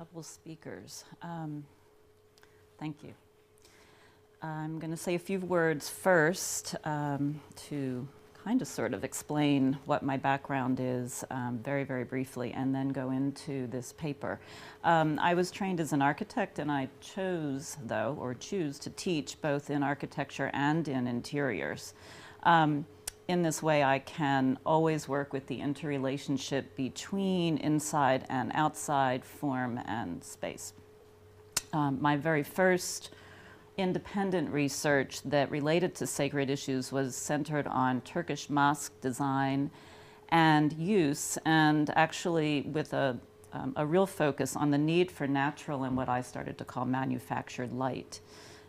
double speakers. Thank you. I'm going to say a few words first to kind of sort of explain what my background is very, very briefly, and then go into this paper. I was trained as an architect, and I choose to teach both in architecture and in interiors. In this way, I can always work with the interrelationship between inside and outside, form and space. My very first independent research that related to sacred issues was centered on Turkish mosque design and use, and actually with a real focus on the need for natural and what I started to call manufactured light.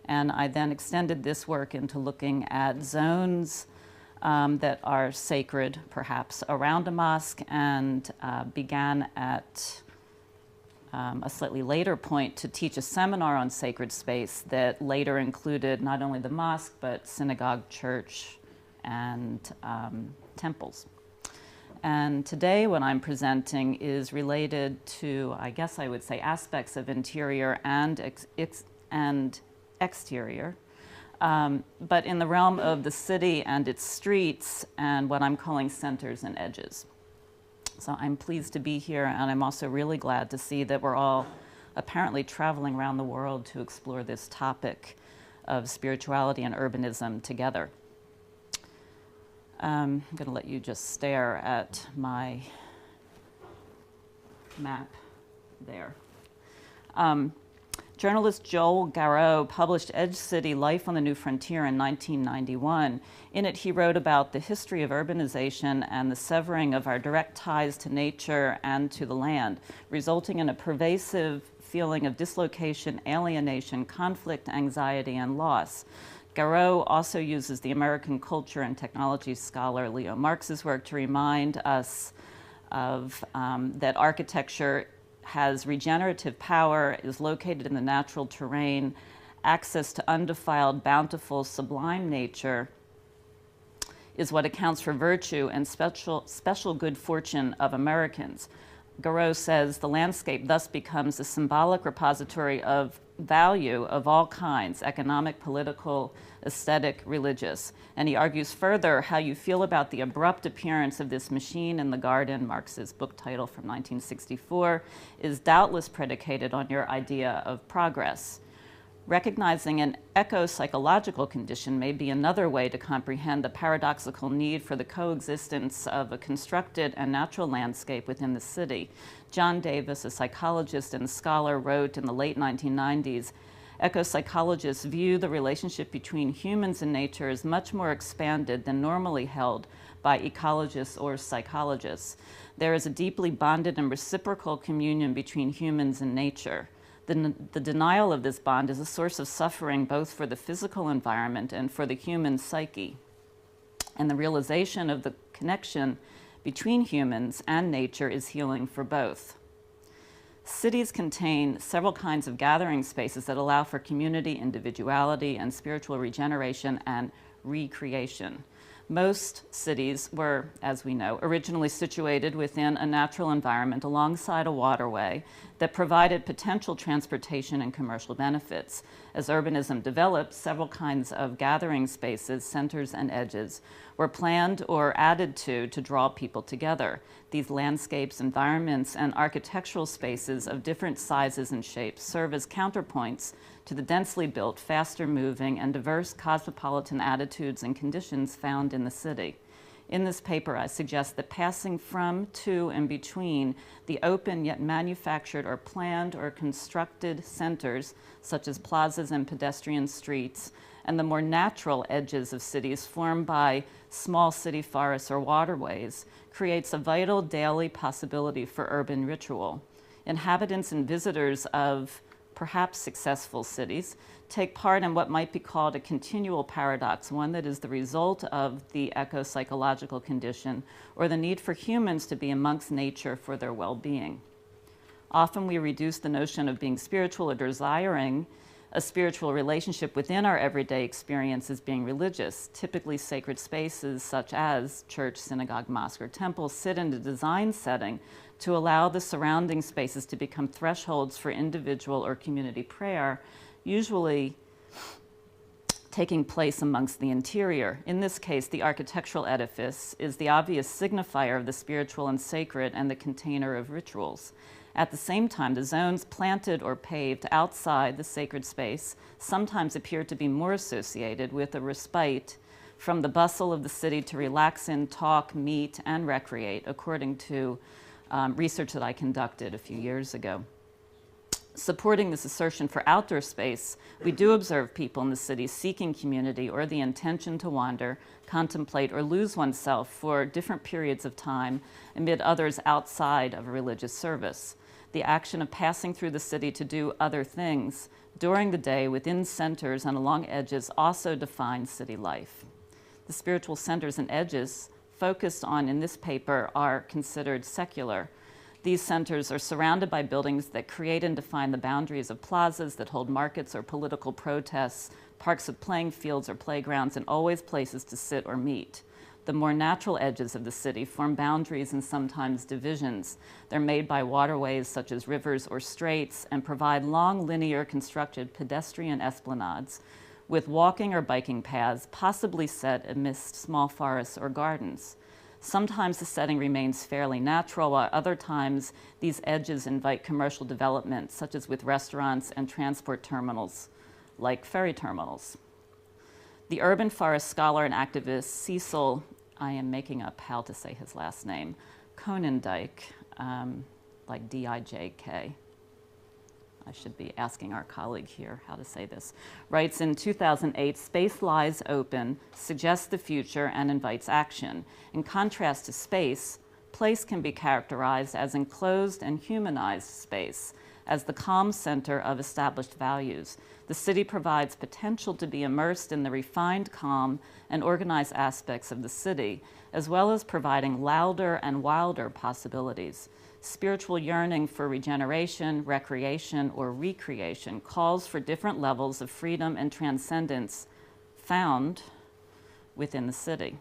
And I then extended this work into looking at zones that are sacred, perhaps, around a mosque, and began at a slightly later point to teach a seminar on sacred space that later included not only the mosque, but synagogue, church, and temples. And today what I'm presenting is related to, I guess I would say, aspects of interior and exterior, but in the realm of the city and its streets and what I'm calling centers and edges. So I'm pleased to be here, and I'm also really glad to see that we're all apparently traveling around the world to explore this topic of spirituality and urbanism together. I'm going to let you just stare at my map there. Journalist Joel Garreau published Edge City: Life on the New Frontier in 1991. In it, he wrote about the history of urbanization and the severing of our direct ties to nature and to the land, resulting in a pervasive feeling of dislocation, alienation, conflict, anxiety, and loss. Garreau also uses the American culture and technology scholar Leo Marx's work to remind us of that architecture has regenerative power, is located in the natural terrain, access to undefiled, bountiful, sublime nature is what accounts for virtue and special good fortune of Americans. Garreau says the landscape thus becomes a symbolic repository of value of all kinds: economic, political, aesthetic, religious. And he argues further how you feel about the abrupt appearance of this machine in the garden, Marx's book title from 1964, is doubtless predicated on your idea of progress. Recognizing an eco-psychological condition may be another way to comprehend the paradoxical need for the coexistence of a constructed and natural landscape within the city. John Davis, a psychologist and scholar, wrote in the late 1990s, "Eco-psychologists view the relationship between humans and nature as much more expanded than normally held by ecologists or psychologists. There is a deeply bonded and reciprocal communion between humans and nature. The denial of this bond is a source of suffering both for the physical environment and for the human psyche. And the realization of the connection between humans and nature is healing for both." Cities contain several kinds of gathering spaces that allow for community, individuality, and spiritual regeneration and recreation. Most cities were, as we know, originally situated within a natural environment alongside a waterway that provided potential transportation and commercial benefits. As urbanism developed, several kinds of gathering spaces, centers, and edges were planned or added to draw people together. These landscapes, environments, and architectural spaces of different sizes and shapes serve as counterpoints to the densely built, faster moving, and diverse cosmopolitan attitudes and conditions found in the city. In this paper, I suggest that passing from, to, and between the open yet manufactured or planned or constructed centers, such as plazas and pedestrian streets, and the more natural edges of cities formed by small city forests or waterways, creates a vital daily possibility for urban ritual. Inhabitants and visitors of perhaps successful cities take part in what might be called a continual paradox, one that is the result of the eco-psychological condition or the need for humans to be amongst nature for their well-being. Often we reduce the notion of being spiritual or desiring A spiritual relationship within our everyday experience is being religious. Typically, sacred spaces such as church, synagogue, mosque, or temple sit in a design setting to allow the surrounding spaces to become thresholds for individual or community prayer, usually taking place amongst the interior. In this case, the architectural edifice is the obvious signifier of the spiritual and sacred and the container of rituals. At the same time, the zones planted or paved outside the sacred space sometimes appear to be more associated with a respite from the bustle of the city to relax in, talk, meet, and recreate, according to research that I conducted a few years ago. Supporting this assertion for outdoor space, we do observe people in the city seeking community or the intention to wander, contemplate, or lose oneself for different periods of time amid others outside of a religious service. The action of passing through the city to do other things during the day within centers and along edges also defines city life. The spiritual centers and edges focused on in this paper are considered secular. These centers are surrounded by buildings that create and define the boundaries of plazas that hold markets or political protests, parks with playing fields or playgrounds, and always places to sit or meet. The more natural edges of the city form boundaries and sometimes divisions. They're made by waterways such as rivers or straits and provide long, linear, constructed pedestrian esplanades with walking or biking paths, possibly set amidst small forests or gardens. Sometimes the setting remains fairly natural, while other times these edges invite commercial development, such as with restaurants and transport terminals, like ferry terminals. The urban forest scholar and activist Cecil, I am making up how to say his last name, Konendijk, like D-I-J-K. I should be asking our colleague here how to say this, writes in 2008, "Space lies open, suggests the future, and invites action. In contrast to space, place can be characterized as enclosed and humanized space, as the calm center of established values. The city provides potential to be immersed in the refined, calm, and organized aspects of the city, as well as providing louder and wilder possibilities. Spiritual yearning for regeneration, recreation, or recreation calls for different levels of freedom and transcendence found within the city."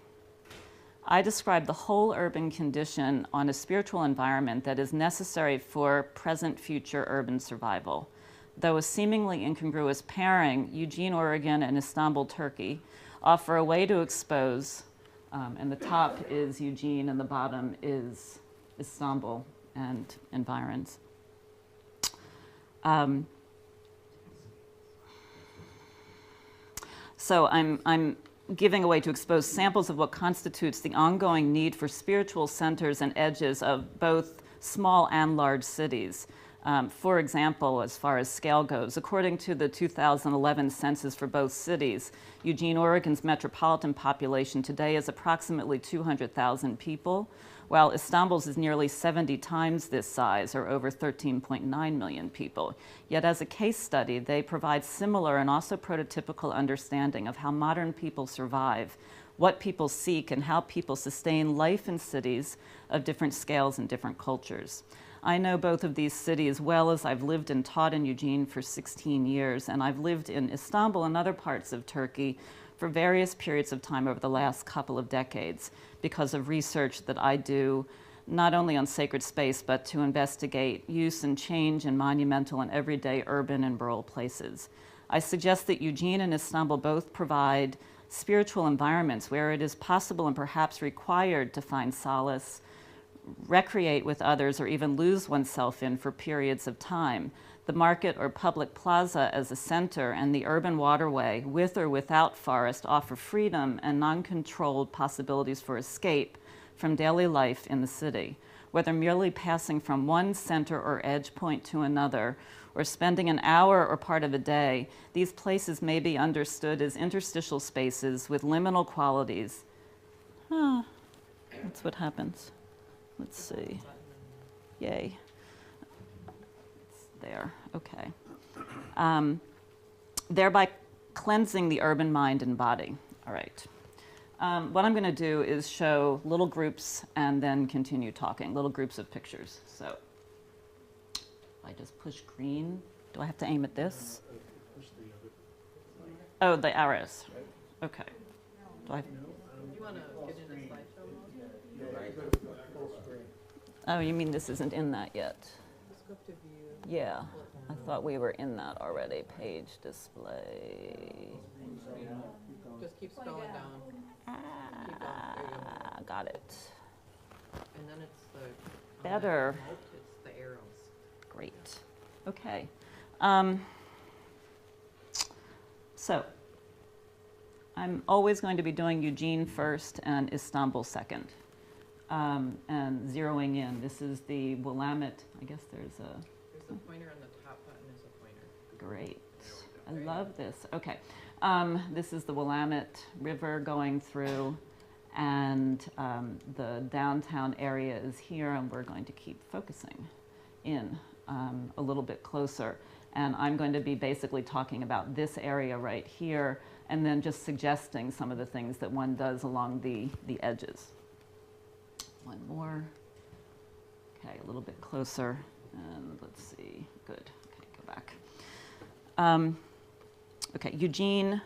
I describe the whole urban condition on a spiritual environment that is necessary for present-future urban survival. Though a seemingly incongruous pairing, Eugene, Oregon, and Istanbul, Turkey, offer a way to expose, and the top is Eugene and the bottom is Istanbul and environs. So I'm giving a way to expose samples of what constitutes the ongoing need for spiritual centers and edges of both small and large cities. For example, as far as scale goes, according to the 2011 census for both cities, Eugene, Oregon's metropolitan population today is approximately 200,000 people, while Istanbul's is nearly 70 times this size, or over 13.9 million people. Yet as a case study, they provide similar and also prototypical understanding of how modern people survive, what people seek, and how people sustain life in cities of different scales and different cultures. I know both of these cities well, as I've lived and taught in Eugene for 16 years, and I've lived in Istanbul and other parts of Turkey for various periods of time over the last couple of decades because of research that I do not only on sacred space, but to investigate use and change in monumental and everyday urban and rural places. I suggest that Eugene and Istanbul both provide spiritual environments where it is possible and perhaps required to find solace, recreate with others, or even lose oneself in for periods of time. The market or public plaza as a center and the urban waterway, with or without forest, offer freedom and non-controlled possibilities for escape from daily life in the city. Whether merely passing from one center or edge point to another, or spending an hour or part of a day, these places may be understood as interstitial spaces with liminal qualities. That's what happens. Let's see. Yay. It's there. Okay. Thereby cleansing the urban mind and body. All right. What I'm going to do is show little groups and then continue talking, little groups of pictures. So I just push green. Do I have to aim at this? Push the Oh, the arrows. Okay. Do I? You want to get into slideshow mode? Oh, you mean this isn't in that yet? Just go to view. Yeah, I thought we were in that already. Page display. Just keep scrolling down. Keep going. There you go. Got it. And then it's the Better. It's the arrows. Great. Okay. So I'm always going to be doing Eugene first and Istanbul second. And zeroing in. This is the Willamette. I guess there's a pointer on the top button is a pointer. Great. I love this. Okay. This is the Willamette River going through, and the downtown area is here, and we're going to keep focusing in a little bit closer. And I'm going to be basically talking about this area right here, and then just suggesting some of the things that one does along the edges. One more. Okay, a little bit closer. And let's see. Good. Okay, go back. Okay, Eugene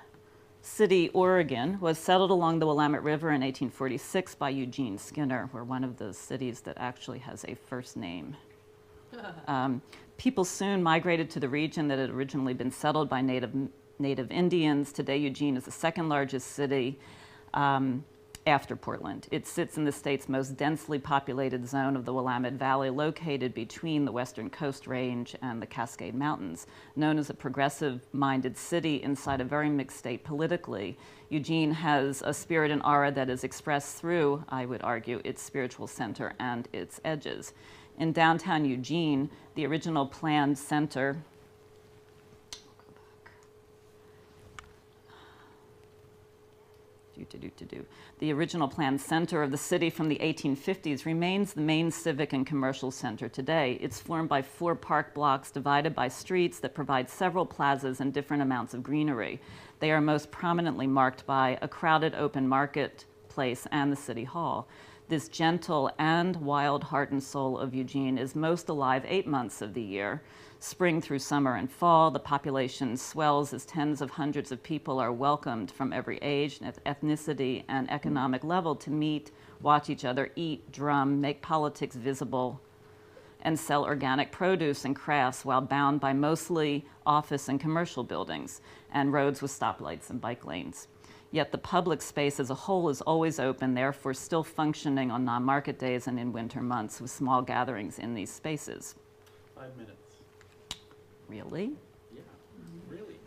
City, Oregon, was settled along the Willamette River in 1846 by Eugene Skinner. We're one of those cities that actually has a first name. People soon migrated to the region that had originally been settled by native Indians. Today, Eugene is the second largest city after Portland. It sits in the state's most densely populated zone of the Willamette Valley, located between the Western Coast Range and the Cascade Mountains. Known as a progressive-minded city inside a very mixed state politically, Eugene has a spirit and aura that is expressed through, I would argue, its spiritual center and its edges. In downtown Eugene, the original planned center, the original planned center of the city from the 1850s remains the main civic and commercial center today. It's formed by 4 park blocks divided by streets that provide several plazas and different amounts of greenery. They are most prominently marked by a crowded open marketplace and the city hall. This gentle and wild heart and soul of Eugene is most alive 8 months of the year. Spring through summer and fall, the population swells as tens of hundreds of people are welcomed from every age, ethnicity, and economic level to meet, watch each other eat, drum, make politics visible, and sell organic produce and crafts while bound by mostly office and commercial buildings and roads with stoplights and bike lanes. Yet the public space as a whole is always open, therefore still functioning on non-market days and in winter months with small gatherings in these spaces. 5 minutes. Really? Yeah, really.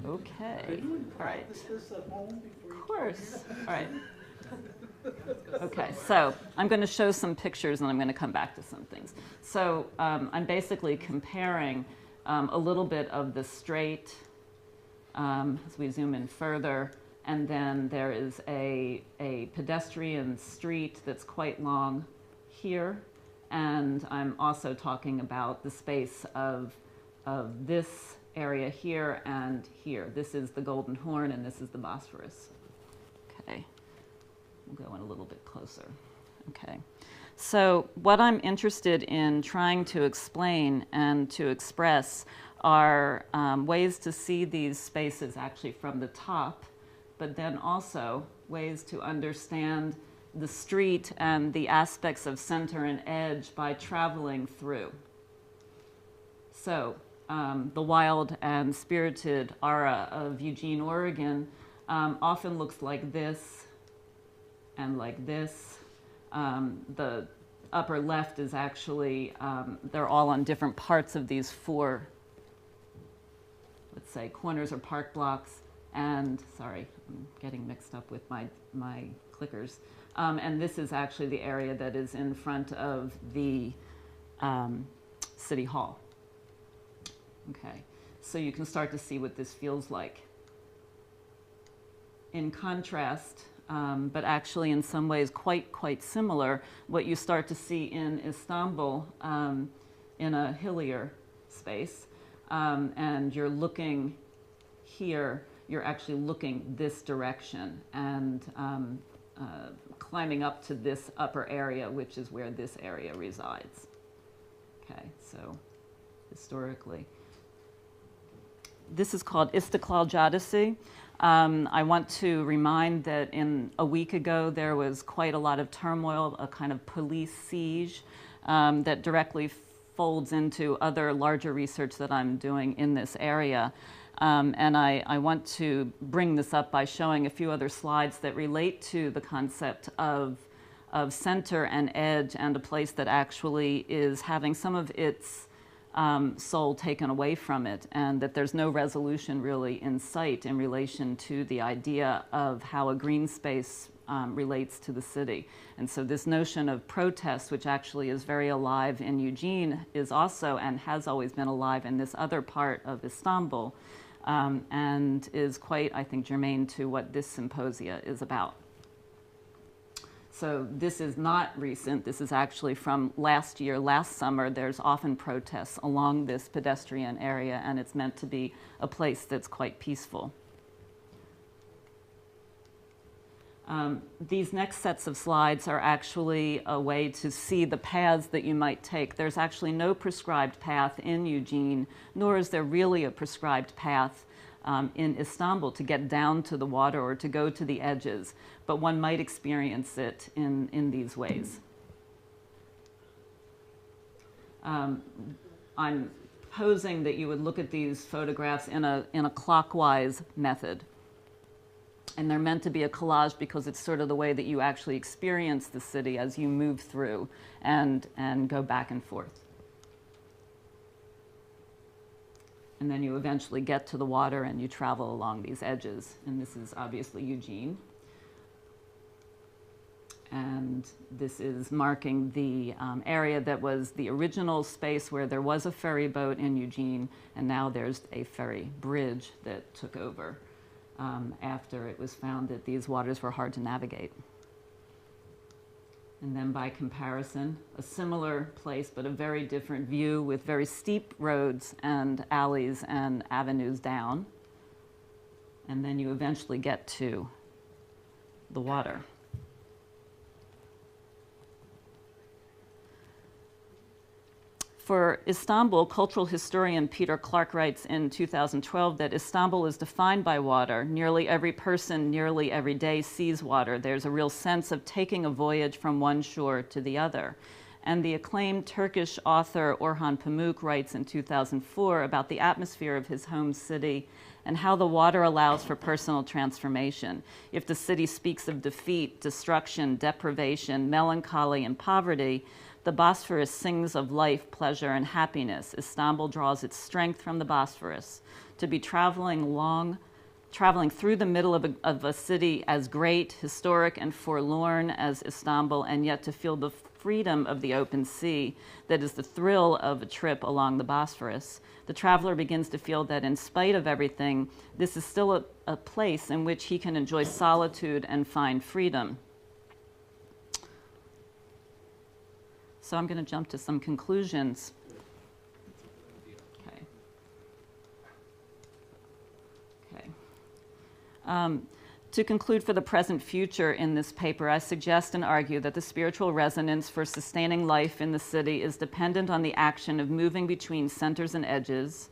Okay. All right. This at home before you. Of course. All right. Okay, so I'm going to show some pictures and I'm going to come back to some things. So I'm basically comparing a little bit of the straight as we zoom in further, and then there is a pedestrian street that's quite long here, and I'm also talking about the space of this area here and here. This is the Golden Horn and this is the Bosphorus. Okay, we'll go in a little bit closer. Okay, so what I'm interested in trying to explain and to express are ways to see these spaces actually from the top, but then also ways to understand the street and the aspects of center and edge by traveling through. So the wild and spirited aura of Eugene, Oregon often looks like this and like this. The upper left is actually, they're all on different parts of these 4, let's say, corners or park blocks. And, sorry, I'm getting mixed up with my clickers. And this is actually the area that is in front of the City Hall. Okay, so you can start to see what this feels like. In contrast, but actually in some ways quite similar, what you start to see in Istanbul in a hillier space, and you're looking here, you're actually looking this direction and climbing up to this upper area, which is where this area resides. Okay, so historically. This is called Istiklal Caddesi. I want to remind that a week ago there was quite a lot of turmoil, a kind of police siege that directly folds into other larger research that I'm doing in this area. And I want to bring this up by showing a few other slides that relate to the concept of center and edge, and a place that actually is having some of its soul taken away from it, and that there's no resolution really in sight in relation to the idea of how a green space relates to the city. And so this notion of protest, which actually is very alive in Eugene, is also and has always been alive in this other part of Istanbul, and is quite, I think, germane to what this symposia is about. So this is not recent. This is actually from last year, last summer. There's often protests along this pedestrian area, and it's meant to be a place that's quite peaceful. These next sets of slides are actually a way to see the paths that you might take. There's actually no prescribed path in Eugene, nor is there really a prescribed path in Istanbul to get down to the water or to go to the edges, but one might experience it in these ways. I'm proposing that you would look at these photographs in a clockwise method. And they're meant to be a collage because it's sort of the way that you actually experience the city as you move through and go back and forth. And then you eventually get to the water and you travel along these edges. And this is obviously Eugene. And this is marking the area that was the original space where there was a ferry boat in Eugene, and now there's a ferry bridge that took over after it was found that these waters were hard to navigate. And then by comparison, a similar place, but a very different view with very steep roads and alleys and avenues down. And then you eventually get to the water. For Istanbul, cultural historian Peter Clark writes in 2012 that Istanbul is defined by water. Nearly every person, nearly every day sees water. There's a real sense of taking a voyage from one shore to the other. And the acclaimed Turkish author Orhan Pamuk writes in 2004 about the atmosphere of his home city and how the water allows for personal transformation. If the city speaks of defeat, destruction, deprivation, melancholy, and poverty, the Bosphorus sings of life, pleasure, and happiness. Istanbul draws its strength from the Bosphorus. To be traveling through the middle of a city as great, historic, and forlorn as Istanbul, and yet to feel the freedom of the open sea that is the thrill of a trip along the Bosphorus, the traveler begins to feel that in spite of everything, this is still a place in which he can enjoy solitude and find freedom. So I'm going to jump to some conclusions. To conclude for the present future in this paper, I suggest and argue that the spiritual resonance for sustaining life in the city is dependent on the action of moving between centers and edges.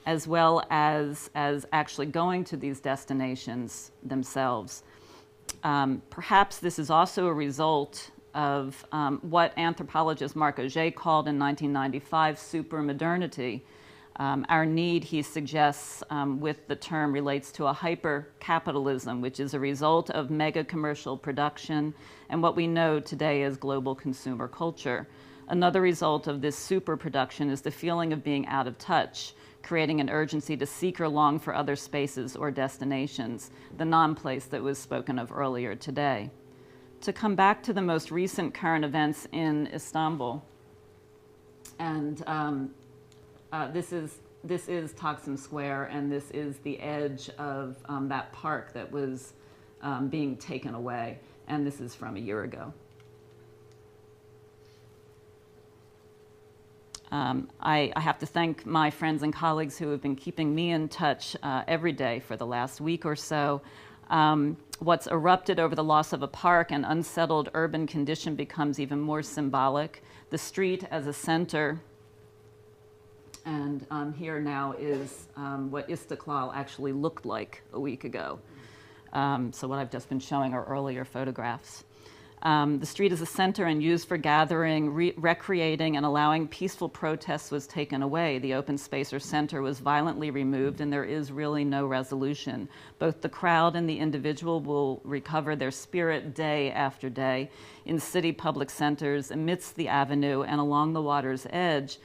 As well as actually going to these destinations themselves. Perhaps this is also a result of what anthropologist Marc Auger called in 1995 supermodernity. Our need, he suggests, with the term relates to a hyper-capitalism, which is a result of mega-commercial production and what we know today as global consumer culture. Another result of this superproduction is the feeling of being out of touch, creating an urgency to seek or long for other spaces or destinations, the non-place that was spoken of earlier today. To come back to the most recent current events in Istanbul, and this is Taksim Square, and this is the edge of that park that was being taken away, and this is from a year ago. I have to thank my friends and colleagues who have been keeping me in touch every day for the last week or so. What's erupted over the loss of a park and unsettled urban condition becomes even more symbolic. The street as a center, and here now is what Istiklal actually looked like a week ago. So what I've just been showing are earlier photographs. The street as a center and used for gathering, recreating, and allowing peaceful protests was taken away. The open space or center was violently removed, and there is really no resolution. Both the crowd and the individual will recover their spirit day after day in city public centers, amidst the avenue, and along the water's edge.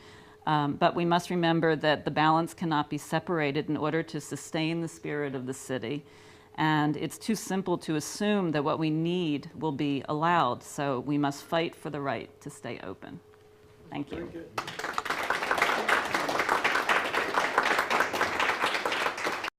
But we must remember that the balance cannot be separated in order to sustain the spirit of the city. And it's too simple to assume that what we need will be allowed. So we must fight for the right to stay open. Thank you. Very good.